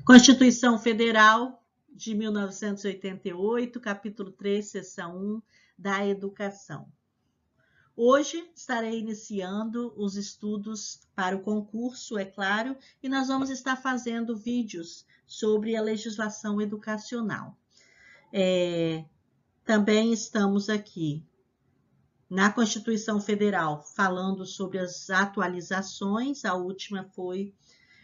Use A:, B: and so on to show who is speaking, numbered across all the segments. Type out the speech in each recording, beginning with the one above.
A: Constituição Federal de 1988, capítulo 3, seção 1, da educação. Hoje estarei iniciando os estudos para o concurso, é claro, e nós vamos estar fazendo vídeos sobre a legislação educacional. Também estamos aqui na Constituição Federal falando sobre as atualizações, a última foi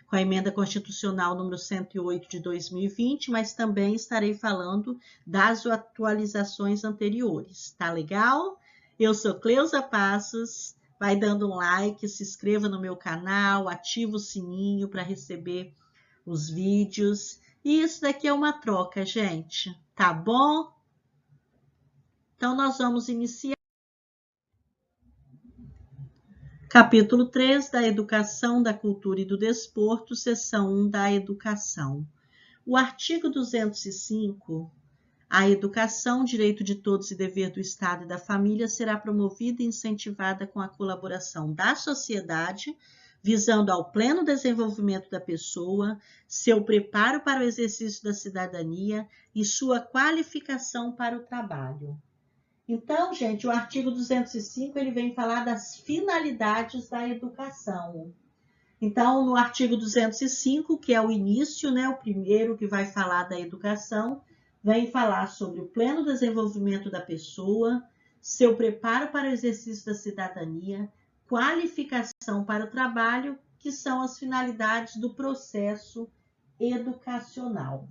A: com a emenda constitucional número 108 de 2020, mas também estarei falando das atualizações anteriores. Tá legal? Eu sou Cleusa Passos, vai dando um like, se inscreva no meu canal, ativa o sininho para receber os vídeos. E isso daqui é uma troca, gente, tá bom? Então, nós vamos iniciar. Capítulo 3 da Educação, da Cultura e do Desporto, seção 1 da Educação. O artigo 205, a educação, direito de todos e dever do Estado e da família, será promovida e incentivada com a colaboração da sociedade, visando ao pleno desenvolvimento da pessoa, seu preparo para o exercício da cidadania e sua qualificação para o trabalho. Então, gente, o artigo 205 ele vem falar das finalidades da educação. Então, no artigo 205, que é o início, né, o primeiro que vai falar da educação, vem falar sobre o pleno desenvolvimento da pessoa, seu preparo para o exercício da cidadania, qualificação para o trabalho, que são as finalidades do processo educacional.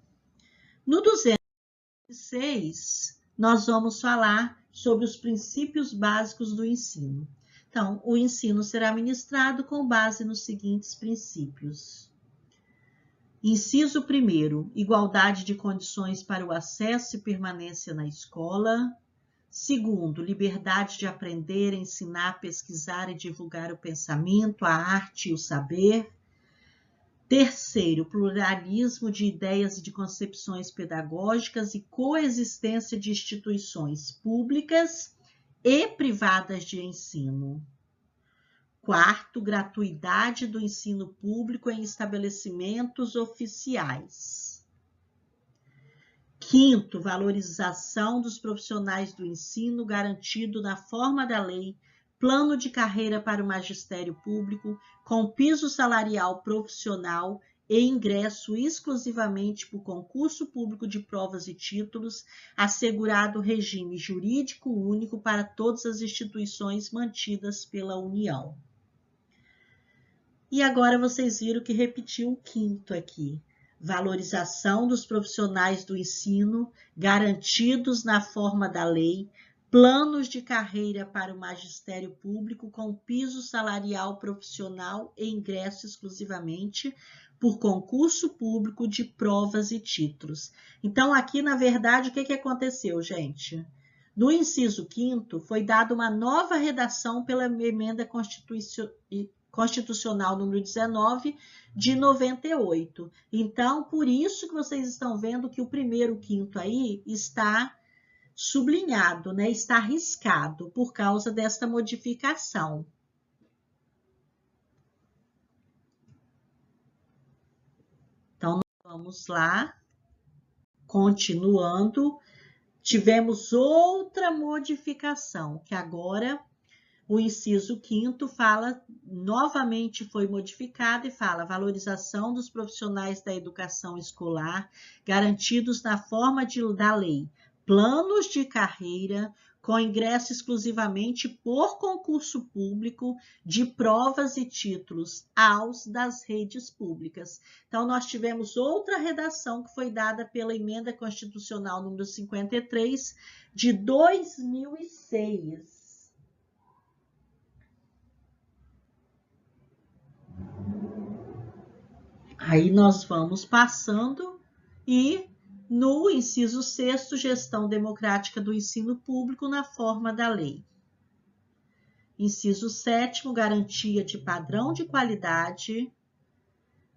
A: No 206, nós vamos falar sobre os princípios básicos do ensino. Então, o ensino será ministrado com base nos seguintes princípios. Inciso 1º, igualdade de condições para o acesso e permanência na escola. 2º, liberdade de aprender, ensinar, pesquisar e divulgar o pensamento, a arte e o saber. 3º, pluralismo de ideias e de concepções pedagógicas e coexistência de instituições públicas e privadas de ensino. 4º, gratuidade do ensino público em estabelecimentos oficiais. 5º, valorização dos profissionais do ensino garantido na forma da lei, plano de carreira para o magistério público, com piso salarial profissional e ingresso exclusivamente por concurso público de provas e títulos, assegurado regime jurídico único para todas as instituições mantidas pela União. E agora vocês viram que repetiu o 5º aqui. Valorização dos profissionais do ensino, garantidos na forma da lei, planos de carreira para o magistério público com piso salarial profissional e ingresso exclusivamente por concurso público de provas e títulos. Então, aqui, na verdade, o que aconteceu, gente? No inciso 5º, foi dada uma nova redação pela emenda constitucional número 19 de 98. Então, por isso que vocês estão vendo que o 1º, 5º aí está sublinhado, né? Está riscado por causa desta modificação. Então, vamos lá. Continuando, tivemos outra modificação, que agora o inciso 5º fala, novamente foi modificado e fala valorização dos profissionais da educação escolar garantidos na forma da lei, planos de carreira com ingresso exclusivamente por concurso público de provas e títulos aos das redes públicas. Então, nós tivemos outra redação que foi dada pela emenda constitucional número 53 de 2006. Aí nós vamos passando e no inciso 6º, gestão democrática do ensino público na forma da lei. Inciso 7º, garantia de padrão de qualidade.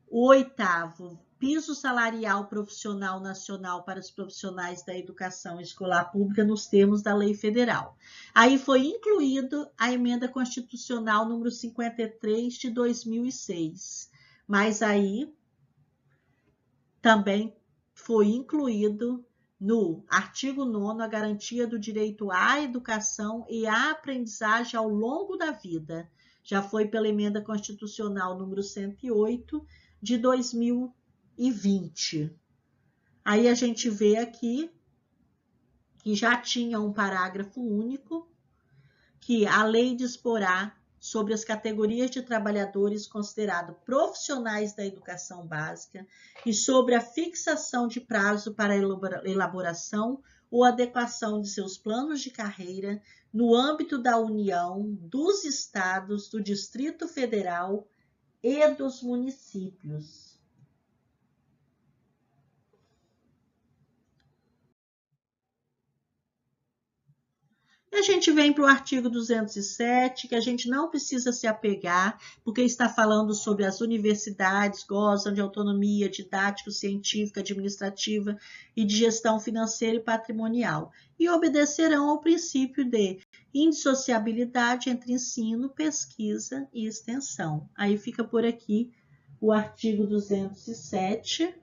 A: O 8º, piso salarial profissional nacional para os profissionais da educação escolar pública nos termos da lei federal. Aí foi incluído a emenda constitucional número 53 de 2006. Mas aí também foi incluído no artigo 9º a garantia do direito à educação e à aprendizagem ao longo da vida. Já foi pela emenda constitucional número 108 de 2020. Aí a gente vê aqui que já tinha um parágrafo único, que a lei disporá sobre as categorias de trabalhadores considerados profissionais da educação básica e sobre a fixação de prazo para a elaboração ou adequação de seus planos de carreira no âmbito da União, dos estados, do Distrito Federal e dos municípios. E a gente vem para o artigo 207, que a gente não precisa se apegar, porque está falando sobre as universidades gozam de autonomia didático-científica, administrativa e de gestão financeira e patrimonial, e obedecerão ao princípio de indissociabilidade entre ensino, pesquisa e extensão. Aí fica por aqui o artigo 207,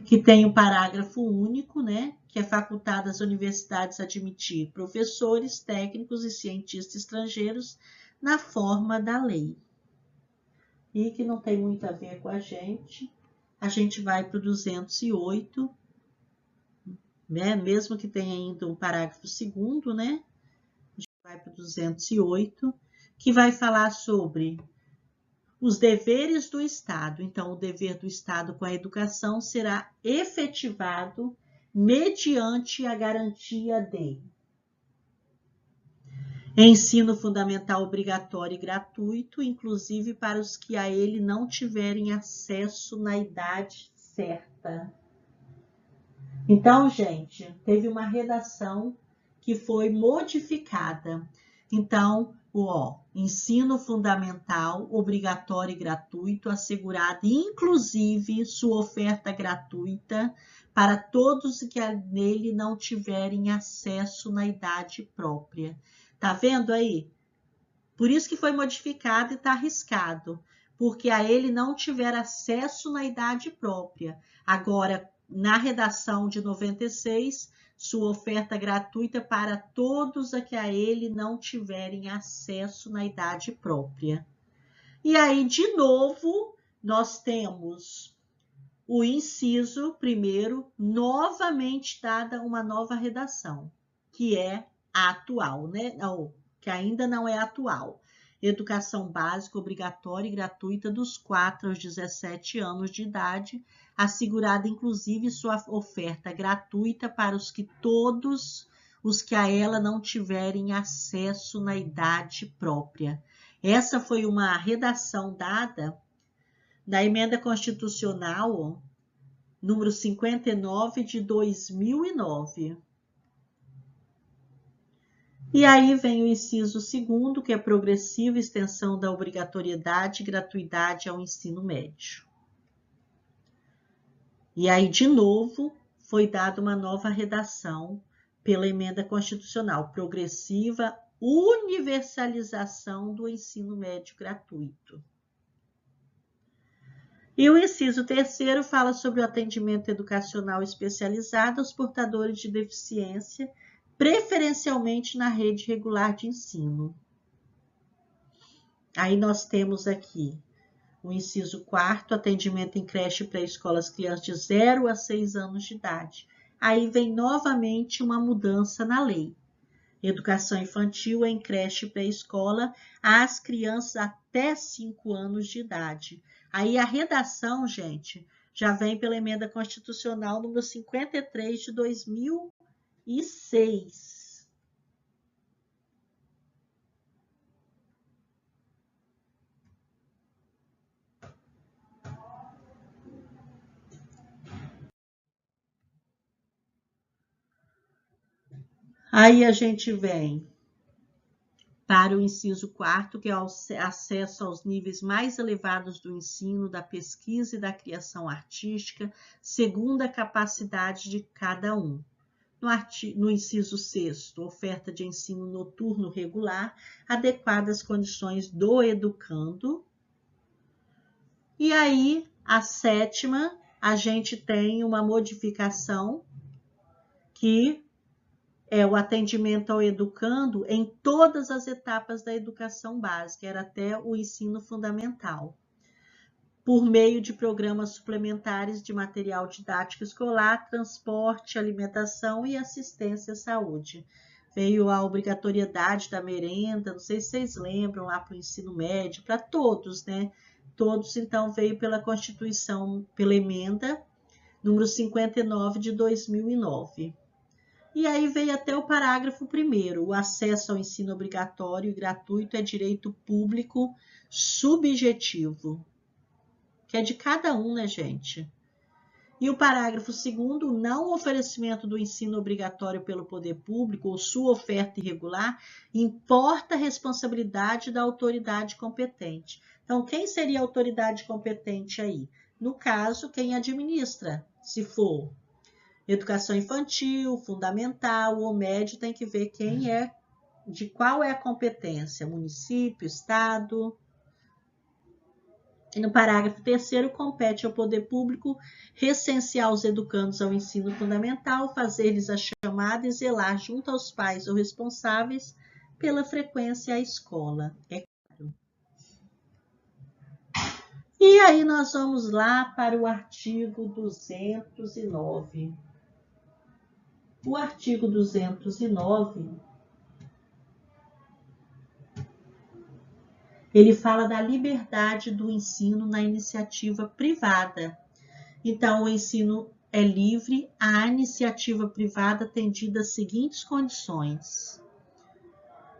A: que tem um parágrafo único, né, que é facultado às universidades admitir professores, técnicos e cientistas estrangeiros na forma da lei. E que não tem muito a ver com a gente vai para o 208, né, mesmo que tenha ainda um parágrafo segundo, né, a gente vai para o 208, que vai falar sobre os deveres do Estado. Então, o dever do Estado com a educação será efetivado mediante a garantia de ensino fundamental obrigatório e gratuito, inclusive para os que a ele não tiverem acesso na idade certa. Então, gente, teve uma redação que foi modificada. Então, ensino fundamental, obrigatório e gratuito, assegurado, inclusive sua oferta gratuita para todos que nele não tiverem acesso na idade própria. Tá vendo aí? Por isso que foi modificado e está arriscado, porque a ele não tiver acesso na idade própria. Agora, na redação de 96, sua oferta gratuita para todos a que a ele não tiverem acesso na idade própria. E aí, de novo, nós temos o inciso primeiro, novamente dada uma nova redação, que é a atual, né? Não, que ainda não é atual. Educação básica obrigatória e gratuita dos 4 aos 17 anos de idade, assegurada inclusive sua oferta gratuita para todos os que a ela não tiverem acesso na idade própria. Essa foi uma redação dada da emenda constitucional número 59 de 2009. E aí vem o inciso segundo, que é progressiva extensão da obrigatoriedade e gratuidade ao ensino médio. E aí, de novo, foi dada uma nova redação pela emenda constitucional, progressiva universalização do ensino médio gratuito. E o inciso terceiro fala sobre o atendimento educacional especializado aos portadores de deficiência, preferencialmente na rede regular de ensino. Aí nós temos aqui o inciso 4º, atendimento em creche pré-escola às crianças de 0 a 6 anos de idade. Aí vem novamente uma mudança na lei. Educação infantil em creche pré-escola às crianças até 5 anos de idade. Aí a redação, gente, já vem pela emenda constitucional número 53 de 2006. Aí a gente vem para o inciso 4º, que é o acesso aos níveis mais elevados do ensino, da pesquisa e da criação artística, segundo a capacidade de cada um. No inciso 6º, oferta de ensino noturno regular, adequada às condições do educando. E aí, a 7ª, a gente tem uma modificação que é o atendimento ao educando em todas as etapas da educação básica, era até o ensino fundamental, por meio de programas suplementares de material didático escolar, transporte, alimentação e assistência à saúde. Veio a obrigatoriedade da merenda, não sei se vocês lembram, lá para o ensino médio, para todos, né? Todos, então, veio pela Constituição, pela emenda número 59 de 2009. E aí veio até o parágrafo 1º, o acesso ao ensino obrigatório e gratuito é direito público subjetivo, que é de cada um, né, gente? E o parágrafo 2º, não oferecimento do ensino obrigatório pelo poder público ou sua oferta irregular, importa a responsabilidade da autoridade competente. Então, quem seria a autoridade competente aí? No caso, quem administra, se for educação infantil, fundamental ou médio, tem que ver quem é, de qual é a competência, município, estado. E no parágrafo 3º, compete ao poder público recensear os educandos ao ensino fundamental, fazer-lhes a chamada e zelar junto aos pais ou responsáveis pela frequência à escola. É claro. E aí nós vamos lá para o artigo 209. O artigo 209, ele fala da liberdade do ensino na iniciativa privada. Então, o ensino é livre, a iniciativa privada atendida às seguintes condições.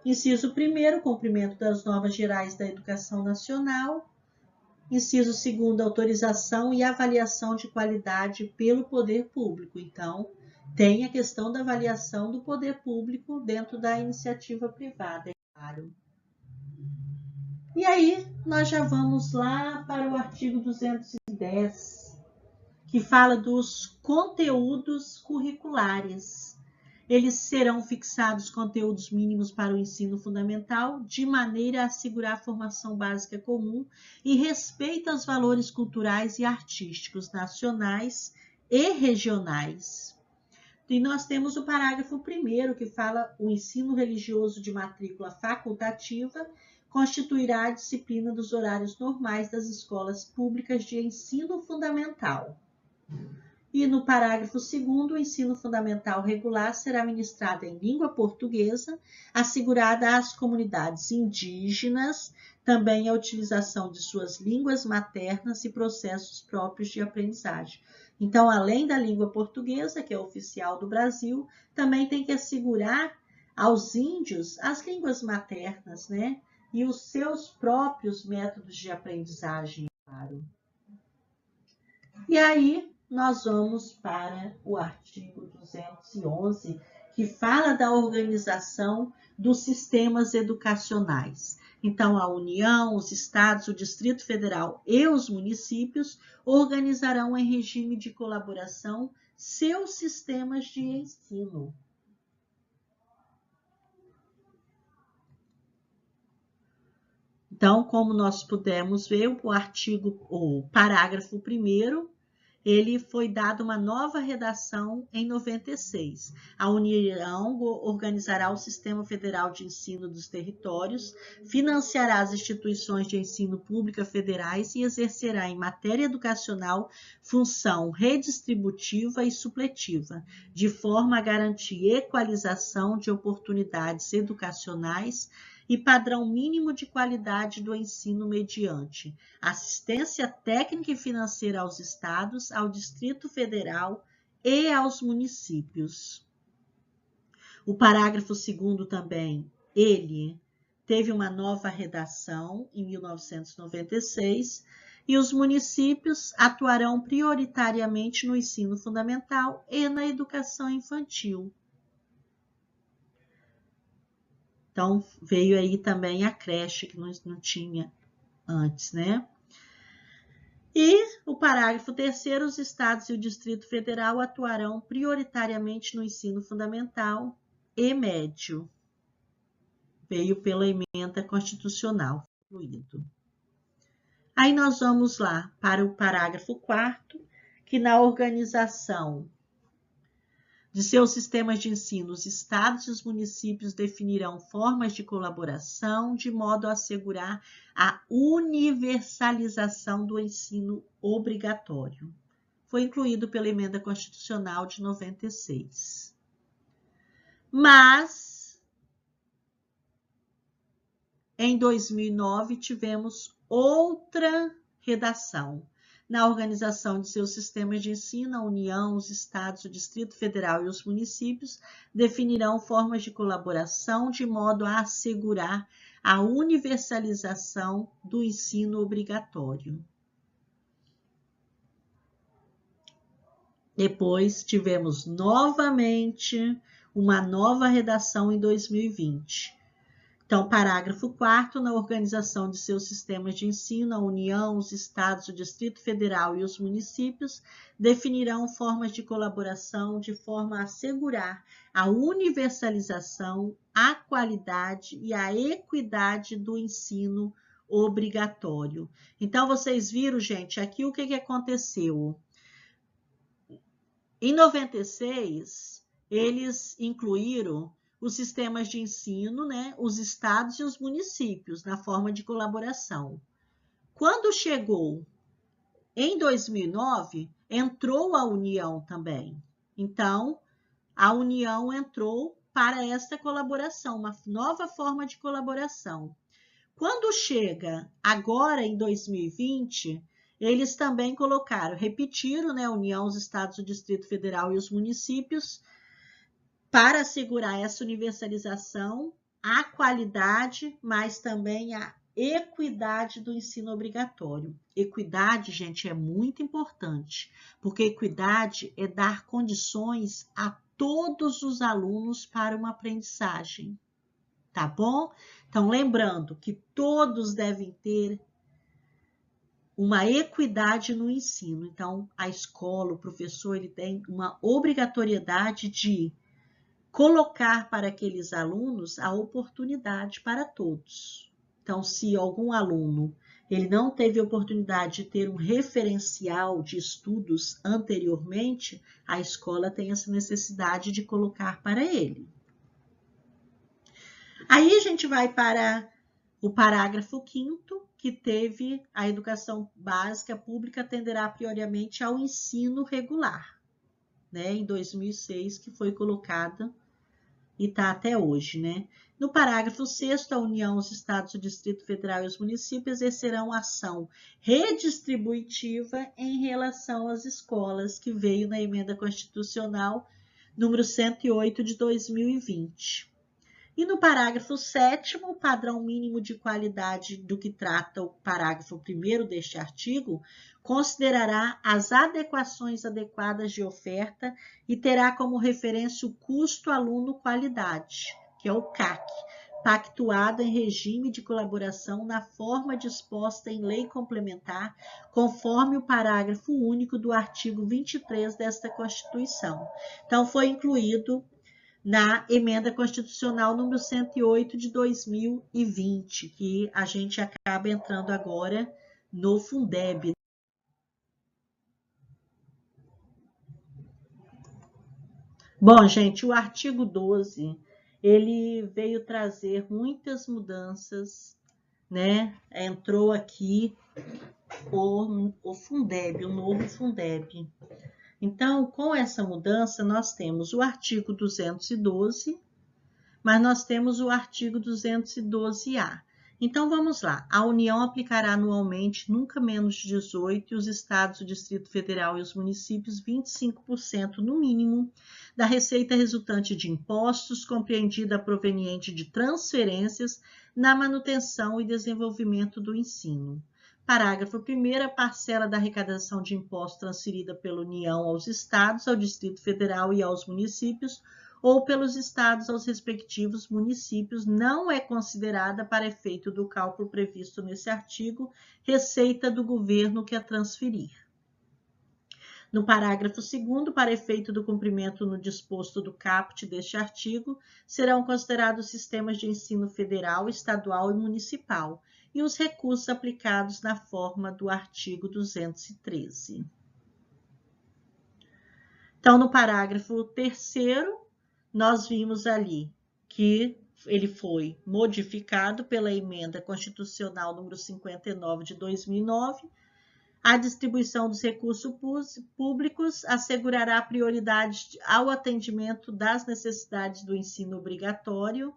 A: Inciso 1º, cumprimento das normas gerais da educação nacional. Inciso 2º, autorização e avaliação de qualidade pelo poder público. Então, tem a questão da avaliação do poder público dentro da iniciativa privada, é claro. E aí, nós já vamos lá para o artigo 210, que fala dos conteúdos curriculares. Eles serão fixados conteúdos mínimos para o ensino fundamental, de maneira a assegurar a formação básica comum e respeito aos valores culturais e artísticos nacionais e regionais. E nós temos o parágrafo 1º, que fala o ensino religioso de matrícula facultativa constituirá a disciplina dos horários normais das escolas públicas de ensino fundamental. E no parágrafo 2º, o ensino fundamental regular será ministrado em língua portuguesa, assegurada às comunidades indígenas também a utilização de suas línguas maternas e processos próprios de aprendizagem. Então, além da língua portuguesa, que é oficial do Brasil, também tem que assegurar aos índios as línguas maternas, né? E os seus próprios métodos de aprendizagem, claro. E aí, nós vamos para o artigo 211, que fala da organização dos sistemas educacionais. Então, a União, os estados, o Distrito Federal e os municípios organizarão em regime de colaboração seus sistemas de ensino. Então, como nós pudemos ver, o parágrafo 1º, ele foi dado uma nova redação em 96. A União organizará o Sistema Federal de Ensino dos Territórios, financiará as instituições de ensino pública federais e exercerá em matéria educacional função redistributiva e supletiva, de forma a garantir equalização de oportunidades educacionais e padrão mínimo de qualidade do ensino mediante assistência técnica e financeira aos estados, ao Distrito Federal e aos municípios. O parágrafo 2º também, ele teve uma nova redação em 1996 e os municípios atuarão prioritariamente no ensino fundamental e na educação infantil. Então, veio aí também a creche, que não tinha antes, né? E o parágrafo 3º, os estados e o Distrito Federal atuarão prioritariamente no ensino fundamental e médio. Veio pela emenda constitucional, incluído. Aí nós vamos lá para o parágrafo 4º, que na organização de seus sistemas de ensino, os estados e os municípios definirão formas de colaboração de modo a assegurar a universalização do ensino obrigatório. Foi incluído pela Emenda Constitucional de 96. Mas, em 2009, tivemos outra redação. Na organização de seus sistemas de ensino, a União, os estados, o Distrito Federal e os municípios definirão formas de colaboração de modo a assegurar a universalização do ensino obrigatório. Depois tivemos novamente uma nova redação em 2020. Então, parágrafo 4º, na organização de seus sistemas de ensino, a União, os estados, o Distrito Federal e os municípios definirão formas de colaboração de forma a assegurar a universalização, a qualidade e a equidade do ensino obrigatório. Então, vocês viram, gente, aqui o que aconteceu? Em 96, eles incluíram os sistemas de ensino, né, os estados e os municípios na forma de colaboração. Quando chegou em 2009, entrou a União também. Então, a União entrou para esta colaboração, uma nova forma de colaboração. Quando chega agora em 2020, eles também colocaram, repetiram, né, a União, os estados, o Distrito Federal e os municípios, para assegurar essa universalização, a qualidade, mas também a equidade do ensino obrigatório. Equidade, gente, é muito importante, porque equidade é dar condições a todos os alunos para uma aprendizagem, tá bom? Então, lembrando que todos devem ter uma equidade no ensino. Então, a escola, o professor, ele tem uma obrigatoriedade de colocar para aqueles alunos a oportunidade para todos. Então, se algum aluno ele não teve oportunidade de ter um referencial de estudos anteriormente, a escola tem essa necessidade de colocar para ele. Aí a gente vai para o parágrafo 5º, que teve a educação básica pública atenderá prioritariamente ao ensino regular, né? Em 2006, que foi colocada e está até hoje, né? No parágrafo 6º, a União, os estados, o Distrito Federal e os municípios exercerão ação redistributiva em relação às escolas, que veio na Emenda Constitucional número 108 de 2020. E no parágrafo 7º, o padrão mínimo de qualidade do que trata o parágrafo 1º deste artigo considerará as adequações adequadas de oferta e terá como referência o custo aluno-qualidade, que é o CAC, pactuado em regime de colaboração na forma disposta em lei complementar, conforme o parágrafo único do artigo 23 desta Constituição. Então, foi incluído na Emenda Constitucional número 108 de 2020, que a gente acaba entrando agora no Fundeb. Bom, gente, o artigo 12, ele veio trazer muitas mudanças, né? Entrou aqui o Fundeb, o novo Fundeb. Então, com essa mudança, nós temos o artigo 212, mas nós temos o artigo 212-A. Então, vamos lá. A União aplicará anualmente nunca menos de 18% e os estados, o Distrito Federal e os municípios 25% no mínimo da receita resultante de impostos, compreendida proveniente de transferências na manutenção e desenvolvimento do ensino. Parágrafo 1º, a parcela da arrecadação de impostos transferida pela União aos estados, ao Distrito Federal e aos municípios, ou pelos estados aos respectivos municípios, não é considerada para efeito do cálculo previsto nesse artigo, receita do governo que a transferir. No parágrafo 2º, para efeito do cumprimento no disposto do caput deste artigo, serão considerados sistemas de ensino federal, estadual e municipal, e os recursos aplicados na forma do artigo 213. Então, no parágrafo 3º, nós vimos ali que ele foi modificado pela Emenda Constitucional número 59 de 2009. A distribuição dos recursos públicos assegurará prioridade ao atendimento das necessidades do ensino obrigatório,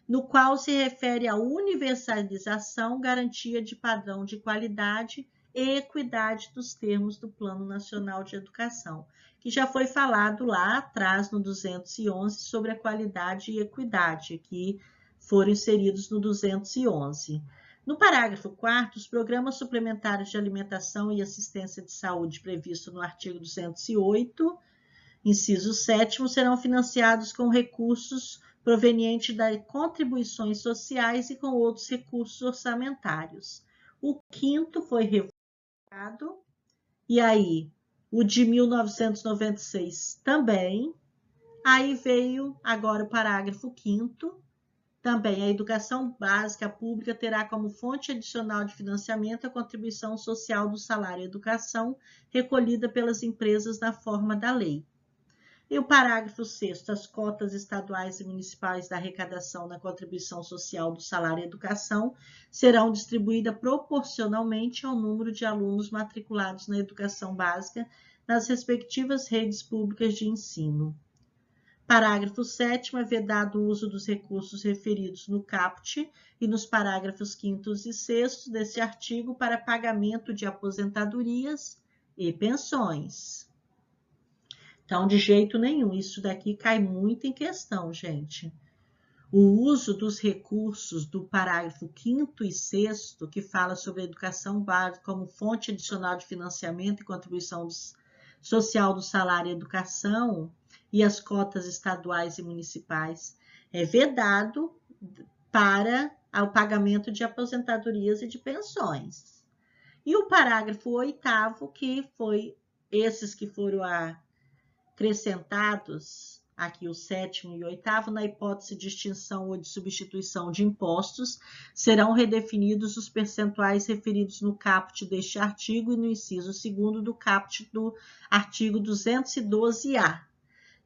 A: no qual se refere à universalização, garantia de padrão de qualidade e equidade dos termos do Plano Nacional de Educação, que já foi falado lá atrás, no 211, sobre a qualidade e equidade, que foram inseridos no 211. No parágrafo 4º, os programas suplementares de alimentação e assistência de saúde previsto no artigo 208, inciso 7º, serão financiados com recursos provenientes das contribuições sociais e com outros recursos orçamentários. O 5º foi revogado, e aí o de 1996 também. Aí veio agora o parágrafo 5º, também a educação básica pública terá como fonte adicional de financiamento a contribuição social do salário educação recolhida pelas empresas na forma da lei. E o parágrafo 6º, as cotas estaduais e municipais da arrecadação da contribuição social do salário educação serão distribuídas proporcionalmente ao número de alunos matriculados na educação básica nas respectivas redes públicas de ensino. Parágrafo 7º, é vedado o uso dos recursos referidos no caput e nos parágrafos 5º e 6º desse artigo para pagamento de aposentadorias e pensões. Então, de jeito nenhum, isso daqui cai muito em questão, gente. O uso dos recursos do parágrafo 5º e 6º, que fala sobre a educação básica como fonte adicional de financiamento e contribuição social do salário e educação, e as cotas estaduais e municipais, é vedado para o pagamento de aposentadorias e de pensões. E o parágrafo 8º, que foi esses que foram acrescentados, aqui o 7º e o 8º, na hipótese de extinção ou de substituição de impostos, serão redefinidos os percentuais referidos no caput deste artigo e no inciso 2º do caput do artigo 212-A,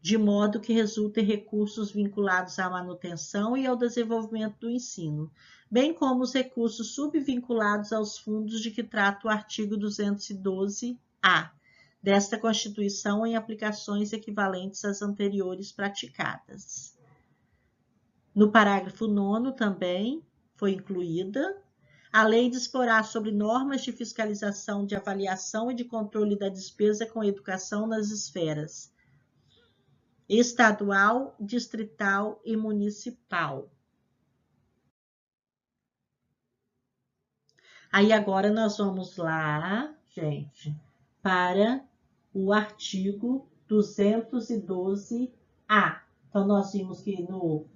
A: de modo que resultem recursos vinculados à manutenção e ao desenvolvimento do ensino, bem como os recursos subvinculados aos fundos de que trata o artigo 212-A desta Constituição em aplicações equivalentes às anteriores praticadas. No parágrafo 9º também foi incluída. A lei disporá sobre normas de fiscalização, de avaliação e de controle da despesa com educação nas esferas estadual, distrital e municipal. Aí agora nós vamos lá, gente, para o artigo 212-A. Então, nós vimos que no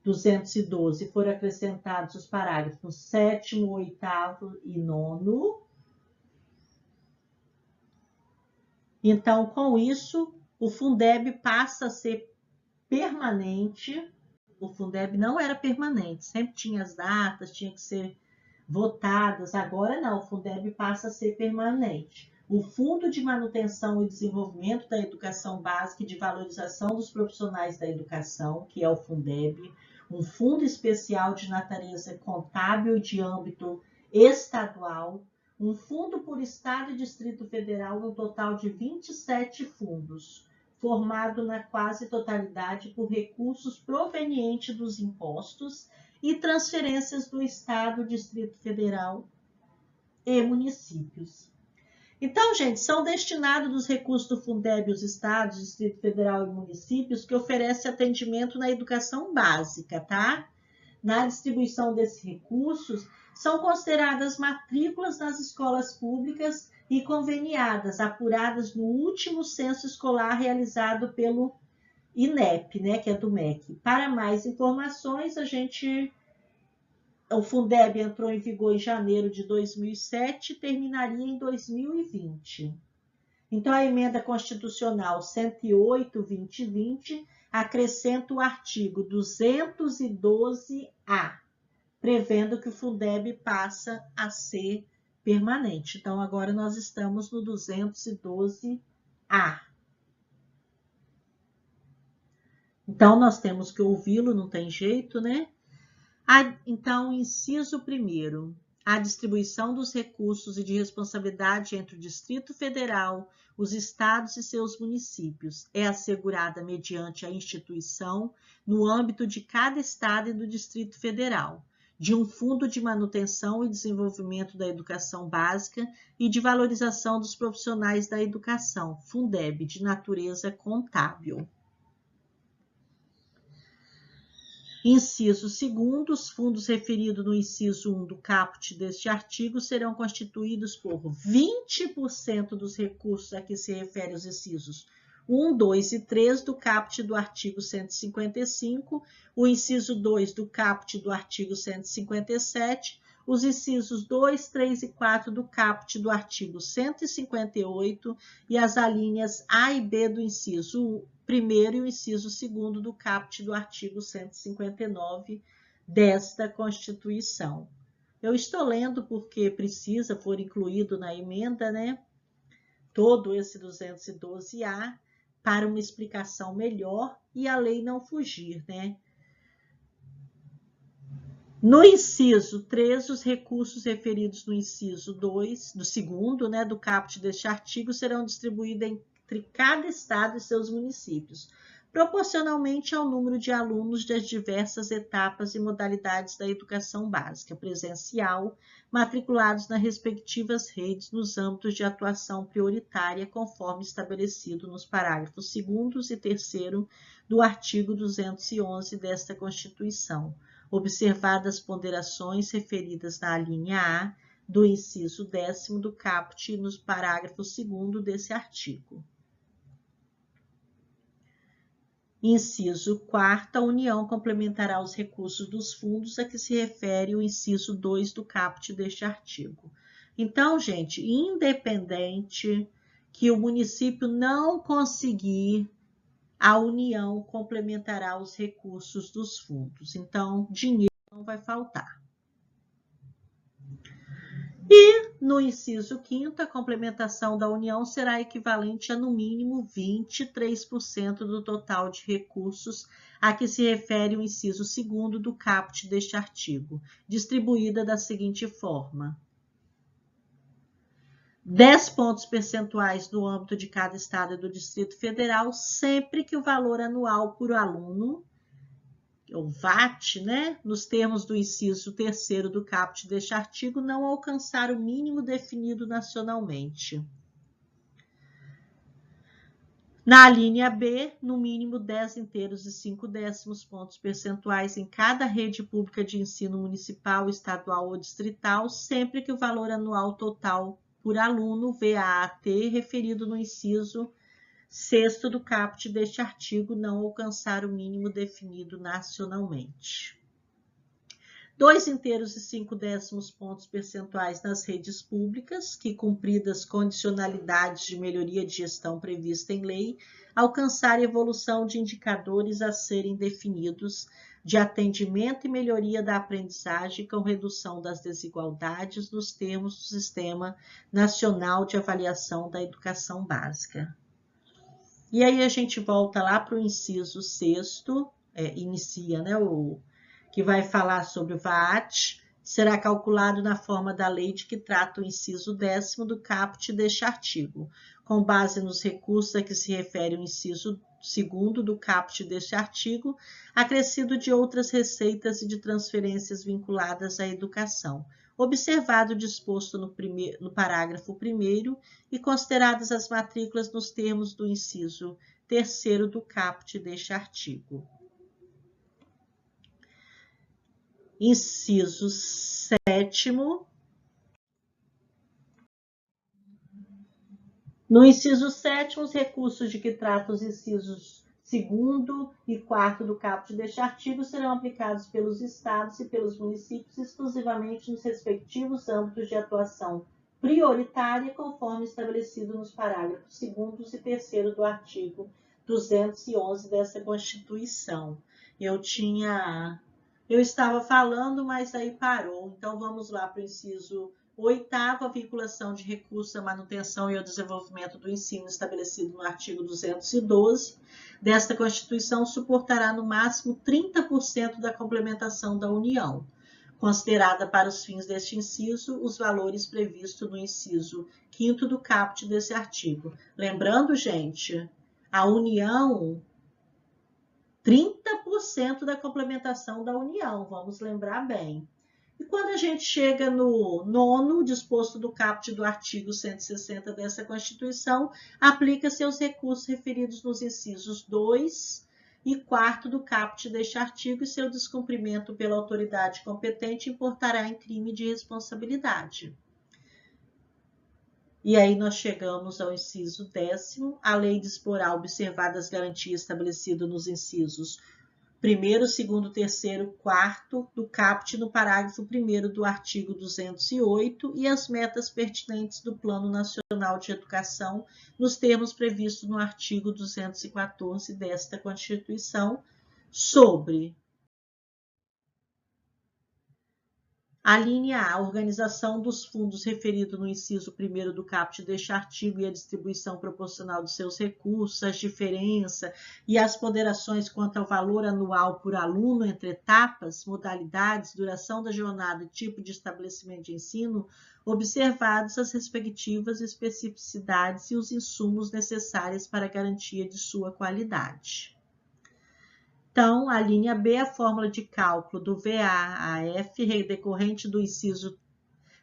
A: 212 foram acrescentados os parágrafos 7º, 8º e 9º. Então, com isso, o Fundeb passa a ser permanente. O Fundeb não era permanente, sempre tinha as datas, tinha que ser votadas. Agora não, o Fundeb passa a ser permanente. O Fundo de Manutenção e Desenvolvimento da Educação Básica e de Valorização dos Profissionais da Educação, que é o Fundeb, um fundo especial de natureza contábil e de âmbito estadual, um fundo por Estado e Distrito Federal, no total de 27 fundos, formado na quase totalidade por recursos provenientes dos impostos e transferências do Estado, Distrito Federal e municípios. Então, gente, são destinados os recursos do Fundeb os estados, Distrito Federal e municípios que oferecem atendimento na educação básica, tá? Na distribuição desses recursos, são consideradas matrículas nas escolas públicas e conveniadas, apuradas no último censo escolar realizado pelo INEP, né, que é do MEC. Para mais informações, o Fundeb entrou em vigor em janeiro de 2007 e terminaria em 2020. Então, a Emenda Constitucional 108/2020 acrescenta o artigo 212-A, prevendo que o Fundeb passa a ser permanente. Então, agora nós estamos no 212A. Então, nós temos que ouvi-lo, não tem jeito, né? Então, inciso 1º. A distribuição dos recursos e de responsabilidade entre o Distrito Federal, os estados e seus municípios é assegurada mediante a instituição, no âmbito de cada estado e do Distrito Federal, de um Fundo de Manutenção e Desenvolvimento da Educação Básica e de Valorização dos Profissionais da Educação, Fundeb, de natureza contábil. Inciso 2º, os fundos referidos no inciso 1 do caput deste artigo serão constituídos por 20% dos recursos a que se refere os incisos 1, 2 e 3 do caput do artigo 155, o inciso 2 do caput do artigo 157, os incisos 2, 3 e 4 do caput do artigo 158 e as alíneas A e B do inciso 1º e o inciso 2º do caput do artigo 159 desta Constituição. Eu estou lendo porque precisa, for incluído na emenda, né, todo esse 212A, para uma explicação melhor e a lei não fugir, né? No inciso 3, os recursos referidos no inciso 2, do 2º, né, do caput deste artigo, serão distribuídos entre cada estado e seus municípios, proporcionalmente ao número de alunos das diversas etapas e modalidades da educação básica, presencial, matriculados nas respectivas redes nos âmbitos de atuação prioritária, conforme estabelecido nos parágrafos 2º e 3º do artigo 211 desta Constituição, observadas ponderações referidas na linha A do inciso 10º do caput e nos parágrafos 2º desse artigo. Inciso 4º, a União complementará os recursos dos fundos a que se refere o inciso 2 do caput deste artigo. Então, gente, independente que o município não conseguir, a União complementará os recursos dos fundos. Então, dinheiro não vai faltar. E no inciso 5º, a complementação da União será equivalente a, no mínimo, 23% do total de recursos a que se refere o inciso 2º do caput deste artigo, distribuída da seguinte forma: 10 pontos percentuais no âmbito de cada estado e do Distrito Federal, sempre que o valor anual por aluno, o VAT, né, nos termos do inciso 3º do caput deste artigo, não alcançar o mínimo definido nacionalmente. Na linha B, no mínimo 10 inteiros e 5 décimos pontos percentuais em cada rede pública de ensino municipal, estadual ou distrital, sempre que o valor anual total por aluno, VAT, referido no inciso 6º do caput deste artigo, não alcançar o mínimo definido nacionalmente. 2 inteiros e 5 décimos pontos percentuais nas redes públicas, que, cumpridas condicionalidades de melhoria de gestão prevista em lei, alcançar evolução de indicadores a serem definidos de atendimento e melhoria da aprendizagem com redução das desigualdades nos termos do Sistema Nacional de Avaliação da Educação Básica. E aí a gente volta lá para o inciso 6º, inicia, né, que vai falar sobre o VAT, será calculado na forma da lei de que trata o inciso 10º do caput deste artigo, com base nos recursos a que se refere o inciso 2º do caput deste artigo, acrescido de outras receitas e de transferências vinculadas à educação, observado o disposto no parágrafo 1º e consideradas as matrículas nos termos do inciso 3º do caput deste artigo. Inciso 7º. No inciso 7º, os recursos de que tratam os incisos 2º e 4º do caput deste artigo serão aplicados pelos estados e pelos municípios exclusivamente nos respectivos âmbitos de atuação prioritária, conforme estabelecido nos parágrafos 2º e 3º do artigo 211 dessa Constituição. Eu tinha Eu estava falando, mas aí parou. Então, vamos lá para o inciso 8º, a vinculação de recursos à manutenção e ao desenvolvimento do ensino estabelecido no artigo 212 desta Constituição suportará no máximo 30% da complementação da União, considerada para os fins deste inciso os valores previstos no inciso 5º do caput desse artigo. Lembrando, gente, a União, 30% da complementação da União, vamos lembrar bem. E quando a gente chega no 9º, disposto do caput do artigo 160 dessa Constituição, aplica-se aos recursos referidos nos incisos 2 e 4º do caput deste artigo, e seu descumprimento pela autoridade competente importará em crime de responsabilidade. E aí nós chegamos ao inciso 10º, a lei disporá observadas as garantias estabelecidas nos incisos 1º, 2º, 3º, 4º do caput no parágrafo 1º do artigo 208 e as metas pertinentes do Plano Nacional de Educação nos termos previstos no artigo 214 desta Constituição sobre a linha A, a organização dos fundos referido no inciso 1º do caput deste artigo e a distribuição proporcional de seus recursos, as diferenças e as ponderações quanto ao valor anual por aluno entre etapas, modalidades, duração da jornada e tipo de estabelecimento de ensino, observados as respectivas especificidades e os insumos necessários para a garantia de sua qualidade. Então, a linha B, a fórmula de cálculo do VAAF, decorrente do inciso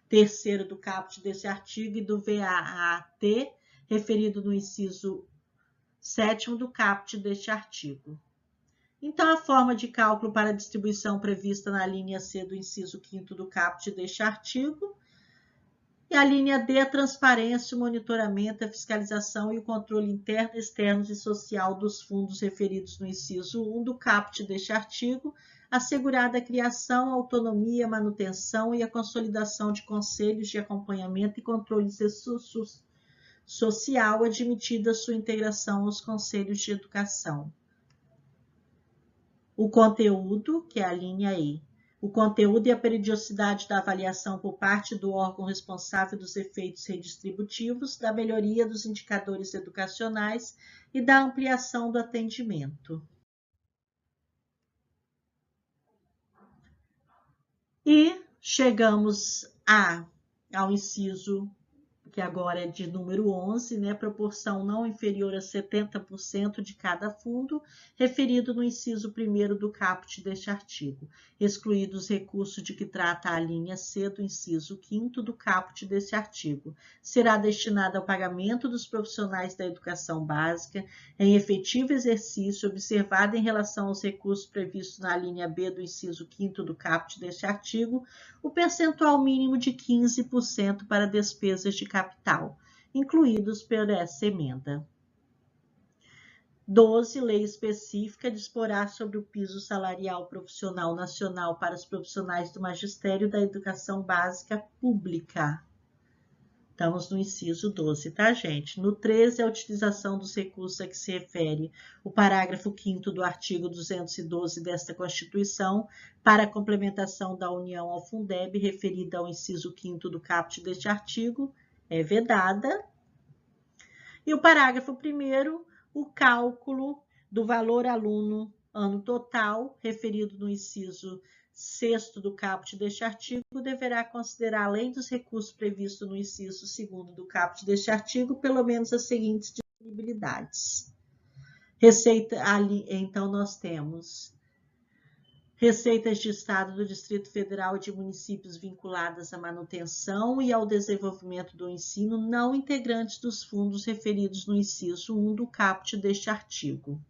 A: 3º do caput desse artigo e do VAAT, referido no inciso 7º do caput deste artigo. Então, a forma de cálculo para a distribuição prevista na linha C do inciso 5º do caput deste artigo. E a linha D, a transparência, o monitoramento, a fiscalização e o controle interno, externo e social dos fundos referidos no inciso 1 do caput deste artigo, assegurada a criação, a autonomia, a manutenção e a consolidação de conselhos de acompanhamento e controle social, admitida sua integração aos conselhos de educação. O conteúdo, que é a linha E. O conteúdo e a periodicidade da avaliação por parte do órgão responsável dos efeitos redistributivos, da melhoria dos indicadores educacionais e da ampliação do atendimento. E chegamos ao inciso, que agora é de número 11, né, proporção não inferior a 70% de cada fundo, referido no inciso 1º do caput deste artigo, excluídos os recursos de que trata a linha C do inciso 5º do caput deste artigo. Será destinado ao pagamento dos profissionais da educação básica em efetivo exercício, observado em relação aos recursos previstos na linha B do inciso 5º do caput deste artigo, o percentual mínimo de 15% para despesas de capital, incluídos por essa emenda. 12. Lei específica disporá sobre o piso salarial profissional nacional para os profissionais do magistério da educação básica pública. Estamos no inciso 12, tá, gente? No 13, a utilização dos recursos a que se refere o parágrafo 5º do artigo 212 desta Constituição para a complementação da União ao Fundeb, referida ao inciso 5º do caput deste artigo, é vedada. E o parágrafo 1º, o cálculo do valor aluno ano total, referido no inciso 6º do caput deste artigo, deverá considerar, além dos recursos previstos no inciso 2º do caput deste artigo, pelo menos as seguintes disponibilidades. Então, nós temos receitas de Estado do Distrito Federal e de municípios vinculadas à manutenção e ao desenvolvimento do ensino não integrantes dos fundos referidos no inciso 1 do caput deste artigo.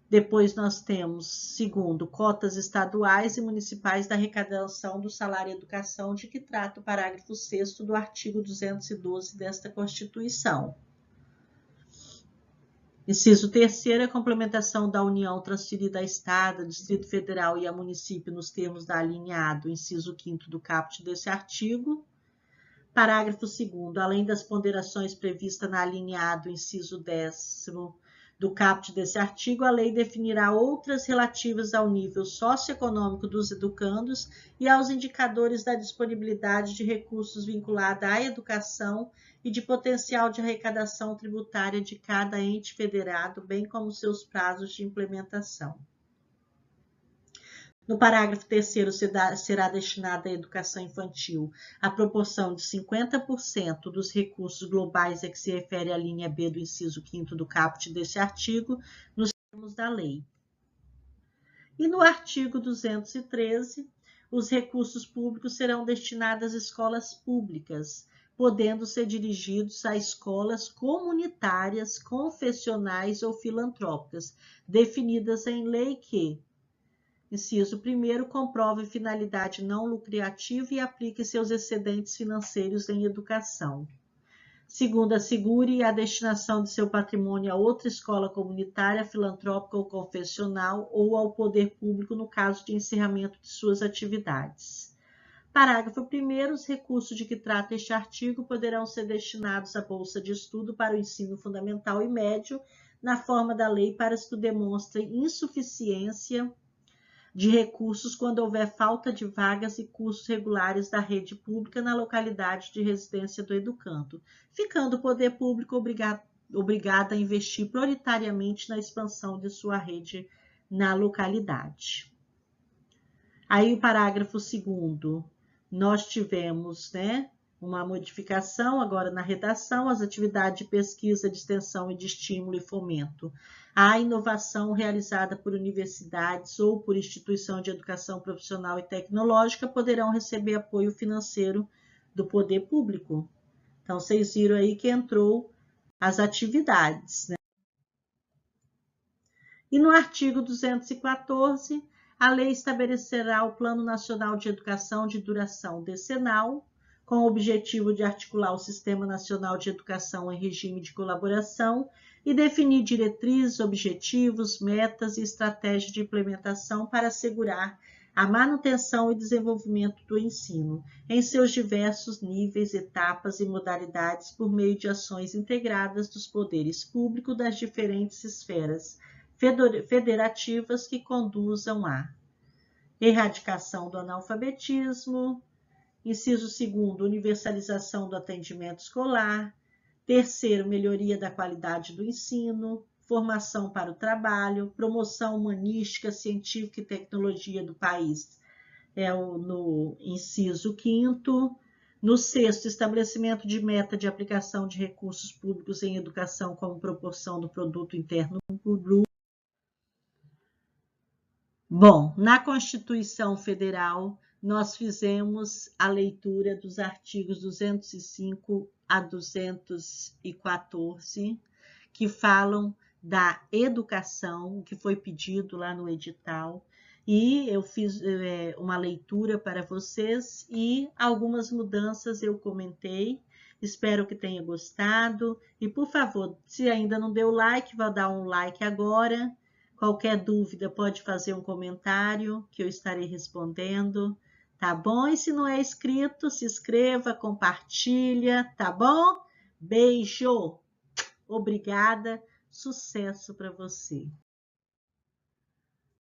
A: Depois nós temos, segundo, cotas estaduais e municipais da arrecadação do salário e educação, de que trata o parágrafo 6º do artigo 212 desta Constituição. Inciso 3º, a complementação da União transferida a Estado, Distrito Federal e a município nos termos da linha A do inciso 5º do caput desse artigo. Parágrafo 2º, além das ponderações previstas na linha A do inciso 10º do caput desse artigo, a lei definirá outras relativas ao nível socioeconômico dos educandos e aos indicadores da disponibilidade de recursos vinculada à educação e de potencial de arrecadação tributária de cada ente federado, bem como seus prazos de implementação. No parágrafo 3º será destinada à educação infantil a proporção de 50% dos recursos globais a que se refere a linha B do inciso 5º do caput deste artigo, nos termos da lei. E no artigo 213, os recursos públicos serão destinados às escolas públicas, podendo ser dirigidos a escolas comunitárias, confessionais ou filantrópicas, definidas em lei que: inciso 1º, comprove finalidade não lucrativa e aplique seus excedentes financeiros em educação. 2º, assegure a destinação de seu patrimônio a outra escola comunitária, filantrópica ou confessional ou ao poder público no caso de encerramento de suas atividades. Parágrafo 1º, os recursos de que trata este artigo poderão ser destinados à bolsa de estudo para o ensino fundamental e médio, na forma da lei, para que demonstre insuficiência de recursos quando houver falta de vagas e cursos regulares da rede pública na localidade de residência do educando, ficando o poder público obrigado a investir prioritariamente na expansão de sua rede na localidade. Aí o parágrafo 2º, nós tivemos, uma modificação agora na redação: as atividades de pesquisa, de extensão e de estímulo e fomento à inovação realizada por universidades ou por instituição de educação profissional e tecnológica poderão receber apoio financeiro do poder público. Então, vocês viram aí que entrou as atividades, E no artigo 214, a lei estabelecerá o Plano Nacional de Educação de duração decenal, com o objetivo de articular o Sistema Nacional de Educação em regime de colaboração e definir diretrizes, objetivos, metas e estratégias de implementação para assegurar a manutenção e desenvolvimento do ensino, em seus diversos níveis, etapas e modalidades, por meio de ações integradas dos poderes públicos das diferentes esferas federativas que conduzam à erradicação do analfabetismo, inciso 2º, universalização do atendimento escolar, 3º, melhoria da qualidade do ensino, formação para o trabalho, promoção humanística, científica e tecnologia do país, no inciso 5º, no 6º, estabelecimento de meta de aplicação de recursos públicos em educação como proporção do produto interno bruto. Bom, na Constituição Federal, nós fizemos a leitura dos artigos 205 a 214, que falam da educação, que foi pedido lá no edital, e eu fiz uma leitura para vocês e algumas mudanças eu comentei. Espero que tenha gostado e, por favor, se ainda não deu like, vá dar um like agora. Qualquer dúvida pode fazer um comentário que eu estarei respondendo, tá bom? E se não é inscrito, se inscreva, compartilha, tá bom? Beijo! Obrigada, sucesso para você!